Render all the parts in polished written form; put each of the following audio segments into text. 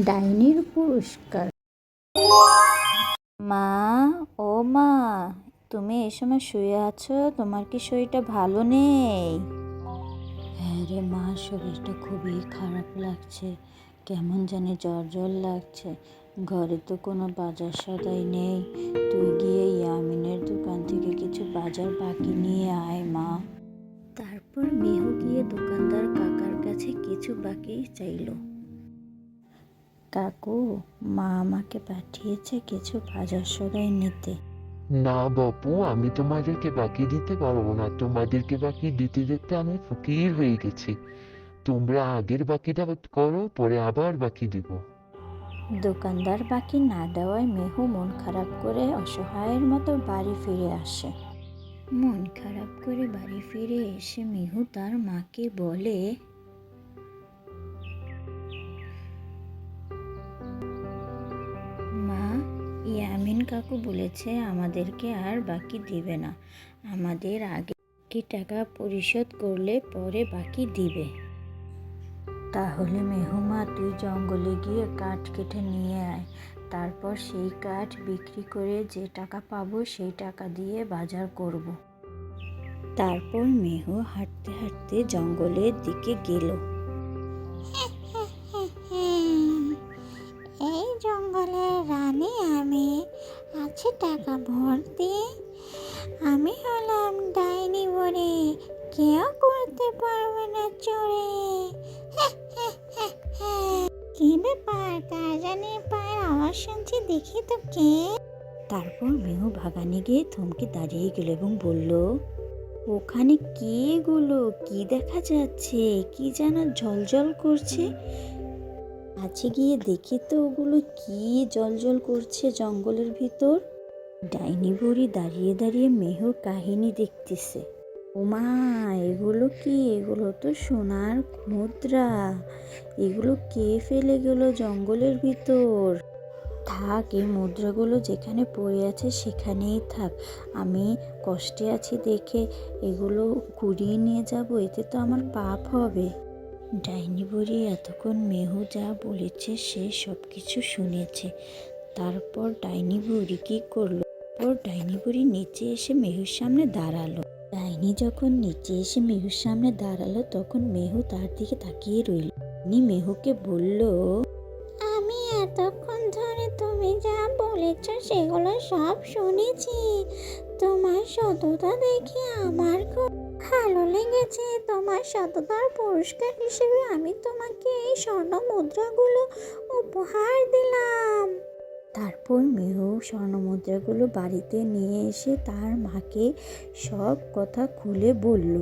ডাইনির পুরস্কার। মা, ও মা, তুমি এই সময় শুয়ে আছো? তোমার কি শরীরটা ভালো নেই? হ্যাঁ রে মা, শরীরটা খুবই খারাপ লাগছে, কেমন জানি জ্বর জ্বর লাগছে। ঘরে তো কোনো বাজার সদাই নেই, তুই গিয়ে ইয়ামিনের দোকান থেকে কিছু বাজার বাকি নিয়ে আয় মা। তারপর মেহু গিয়ে দোকানদার কাকার কাছে কিছু বাকি চাইল। কাকু, মা আমাকে পাঠিয়েছে কিছু বাজার সদাই নিতে। না বাপু, আমি তোমাদেরকে বাকি দিতে পারবো না। তোমাদেরকে বাকি দিতে দিতে আমি ফকির হয়ে গেছি। তোমরা আগের বাকিটা করো, পরে আবার বাকি দিব। দোকানদার বাকি না দেওয়ায় মেহু মন খারাপ করে অসহায়ের মতো বাড়ি ফিরে আসে। মন খারাপ করে বাড়ি ফিরে এসে মেহু তার মাকে বলে, মা, ইয়ামিন কাকু বলেছে আমাদেরকে আর বাকি দিবে না, আমাদের আগে টাকা পরিশোধ করলে পরে বাকি দিবে। তাহলে মেহুমা, তুই জঙ্গলে গিয়ে কাঠ কেটে নিয়ে আয়, তারপর সেই কাঠ বিক্রি করে যে টাকা পাবো সেই টাকা দিয়ে বাজার করব। তারপর মেহু হাঁটতে হাঁটতে জঙ্গলের দিকে গেল। এই জঙ্গলের রানী আমি, আছে টাকা ভর্তি। আমি হলাম ডাইনি বুড়ি, কেউ করতে পারবে না চোরে। কি ব্যাপার, কার জানি পায়ের আওয়াজ শুনছি, দেখি তো কে। তারপর মেহু বাগানে গিয়ে থমকে দাঁড়িয়ে গেল এবং বলল, ওখানে কি এগুলো? কি দেখা যাচ্ছে? কি যেন ঝলঝল করছে। কাছে গিয়ে দেখি তো ওগুলো কি জ্বলজ্বল করছে জঙ্গলের ভিতর। ডাইনি বুড়ি দাঁড়িয়ে দাঁড়িয়ে মেহুর কাহিনী দেখতেছে। ওমা, এগুলো কি? এগুলো তো সোনার মুদ্রা। এগুলো কে ফেলে গেল জঙ্গলের ভিতর? থাক, এই মুদ্রাগুলো যেখানে পড়ে আছে সেখানেই থাক। আমি কষ্টে আছি দেখে এগুলো কুড়িয়ে নিয়ে যাব, এতে তো আমার পাপ হবে। ডাইনি বুড়ি এতক্ষণ মেহু যা বলেছে সে সব কিছু শুনেছে। তারপর ডাইনি বুড়ি কি করলো? ডাইনি বুড়ি নিচে এসে মেহুর সামনে দাঁড়ালো। ডাইনি যখন নিচে এসে মেহুর সামনে দাঁড়ালো তখন মেহু তার দিকে তাকিয়ে রইল। ডাইনি মেহুকে বলল, আমি এতক্ষণ ধরে তুমি যা বলেছ সেগুলো সব শুনেছি। তোমার সততা দেখে আমার খুব ভালো লেগেছে। তোমার সততার পুরস্কার হিসেবে আমি তোমাকে এই স্বর্ণ মুদ্রাগুলো উপহার দিলাম। তারপর মেহু স্বর্ণমুদ্রাগুলো বাড়িতে নিয়ে এসে তার মাকে সব কথা খুলে বলল।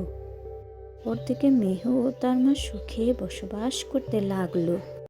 ওর থেকে মেহু ও তার মা সুখে বসবাস করতে লাগলো।